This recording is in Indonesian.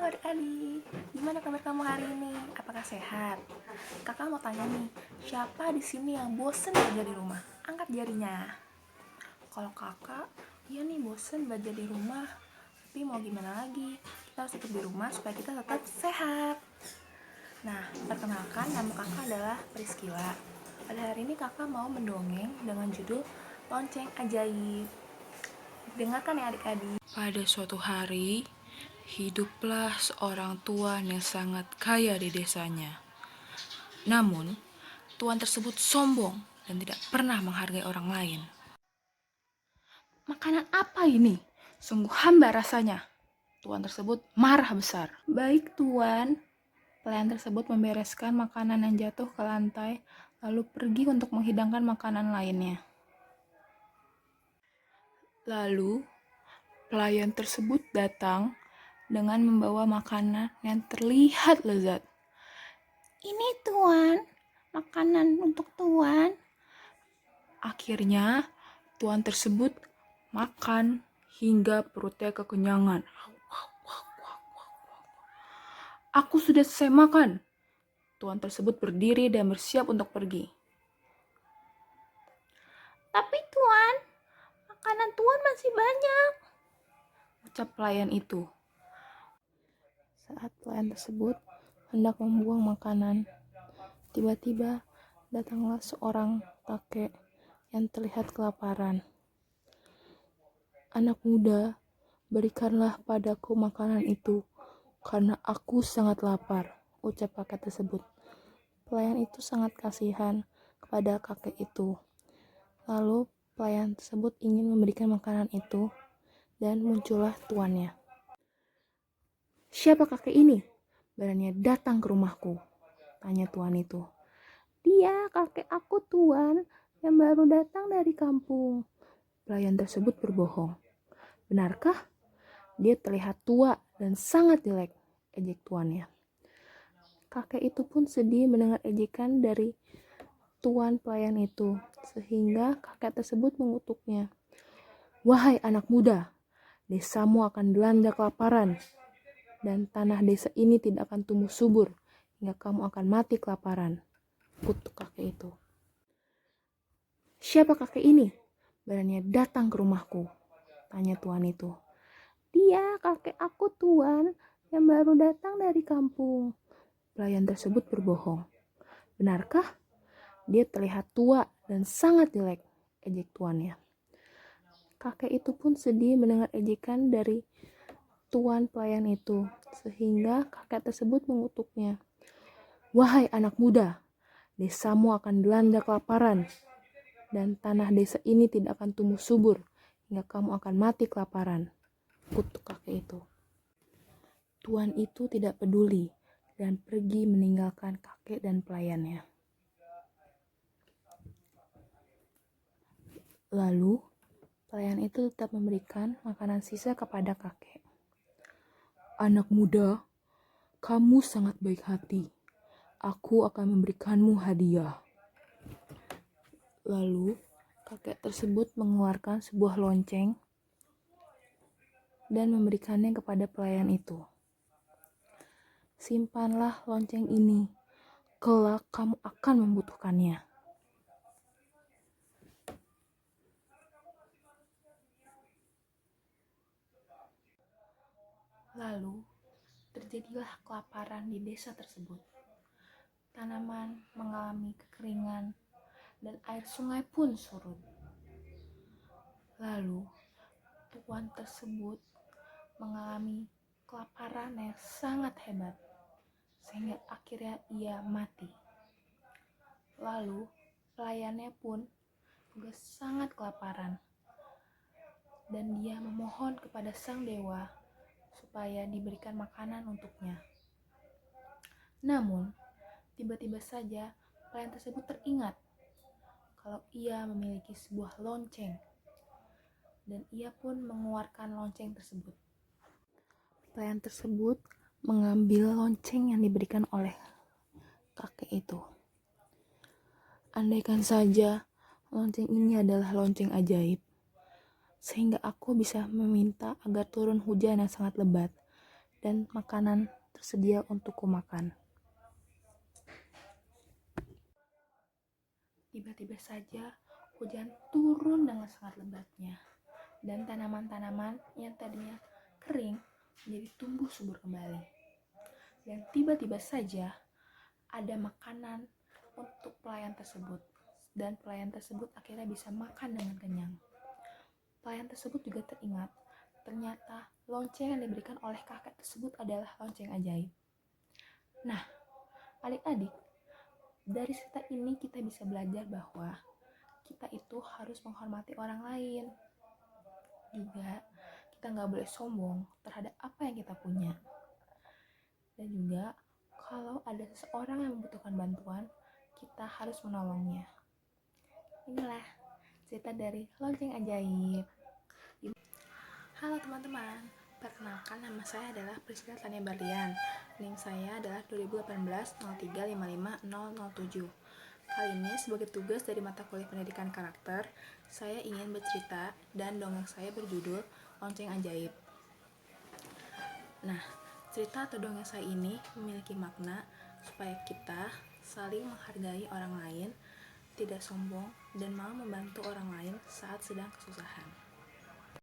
adik-adik, gimana kabar kamu hari ini? Apakah sehat? Kakak mau tanya nih, siapa di sini yang bosen belajar di rumah? Angkat jarinya. Kalau kakak, iya nih bosen belajar di rumah. Tapi mau gimana lagi? Kita harus tetap di rumah supaya kita tetap sehat. Nah, perkenalkan nama kakak adalah Priskila. Pada hari ini kakak mau mendongeng dengan judul Lonceng Ajaib. Dengarkan ya adik-adik. Pada suatu hari, hiduplah seorang tuan yang sangat kaya di desanya. Namun, tuan tersebut sombong dan tidak pernah menghargai orang lain. Makanan apa ini? Sungguh hamba rasanya. Tuan tersebut marah besar. Baik tuan. Pelayan tersebut membereskan makanan yang jatuh ke lantai, lalu pergi untuk menghidangkan makanan lainnya. Lalu, pelayan tersebut datang dengan membawa makanan yang terlihat lezat. Ini tuan, makanan untuk tuan. Akhirnya, tuan tersebut makan hingga perutnya kekenyangan. Aku sudah selesai makan. Tuan tersebut berdiri dan bersiap untuk pergi. Tapi tuan, makanan tuan masih banyak, ucap pelayan itu. Saat pelayan tersebut hendak membuang makanan, tiba-tiba datanglah seorang kakek yang terlihat kelaparan. Anak muda, berikanlah padaku makanan itu, karena aku sangat lapar, ucap kakek tersebut. Pelayan itu sangat kasihan kepada kakek itu. Lalu pelayan tersebut ingin memberikan makanan itu, dan muncullah tuannya. Siapa kakek ini? Beraninya datang ke rumahku, tanya tuan itu. Dia kakek aku tuan, yang baru datang dari kampung. Pelayan tersebut berbohong. Benarkah? Dia terlihat tua dan sangat jelek, ejek tuannya. Kakek itu pun sedih mendengar ejekan dari tuan pelayan itu, sehingga kakek tersebut mengutuknya. Wahai anak muda, desamu akan dilanda kelaparan, dan tanah desa ini tidak akan tumbuh subur, hingga kamu akan mati kelaparan, kutuk kakek itu. Siapa kakek ini? Beraninya datang ke rumahku, tanya tuan itu. Dia kakek aku tuan, yang baru datang dari kampung. Pelayan tersebut berbohong. Benarkah? Dia terlihat tua dan sangat jelek, ejek tuannya. Kakek itu pun sedih mendengar ejekan dari tuan pelayan itu, sehingga kakek tersebut mengutuknya. Wahai anak muda, desamu akan dilanda kelaparan, dan tanah desa ini tidak akan tumbuh subur, hingga kamu akan mati kelaparan, kutuk kakek itu. Tuan itu tidak peduli dan pergi meninggalkan kakek dan pelayannya. Lalu, pelayan itu tetap memberikan makanan sisa kepada kakek. Anak muda, kamu sangat baik hati. Aku akan memberikanmu hadiah. Lalu, kakek tersebut mengeluarkan sebuah lonceng dan memberikannya kepada pelayan itu. Simpanlah lonceng ini, kelak kamu akan membutuhkannya. Lalu, terjadilah kelaparan di desa tersebut. Tanaman mengalami kekeringan dan air sungai pun surut. Lalu, tuan tersebut mengalami kelaparan yang sangat hebat, sehingga akhirnya ia mati. Lalu, pelayannya pun juga sangat kelaparan, dan dia memohon kepada sang dewa supaya diberikan makanan untuknya. Namun, tiba-tiba saja pelayan tersebut teringat kalau ia memiliki sebuah lonceng, dan ia pun mengeluarkan lonceng tersebut. Pelayan tersebut mengambil lonceng yang diberikan oleh kakek itu. Andaikan saja lonceng ini adalah lonceng ajaib, sehingga aku bisa meminta agar turun hujan yang sangat lebat, dan makanan tersedia untuk kumakan. Tiba-tiba saja hujan turun dengan sangat lebatnya, dan tanaman-tanaman yang tadinya kering menjadi tumbuh subur kembali. Dan tiba-tiba saja ada makanan untuk pelayan tersebut, dan pelayan tersebut akhirnya bisa makan dengan kenyang. Pelayan tersebut juga teringat, ternyata lonceng yang diberikan oleh kakek tersebut adalah lonceng ajaib. Nah, adik-adik, dari cerita ini kita bisa belajar bahwa kita itu harus menghormati orang lain. Juga kita nggak boleh sombong terhadap apa yang kita punya. Dan juga kalau ada seseorang yang membutuhkan bantuan, kita harus menolongnya. Inilah cerita dari lonceng ajaib. Halo teman-teman, perkenalkan nama saya adalah Priscilla Tania Barlian. NIM saya adalah 2018-0355-007. Kali ini sebagai tugas dari mata kuliah pendidikan karakter, saya ingin bercerita dan dongeng saya berjudul Lonceng Ajaib. Nah, cerita atau dongeng saya ini memiliki makna supaya kita saling menghargai orang lain, tidak sombong, dan mau membantu orang lain saat sedang kesusahan.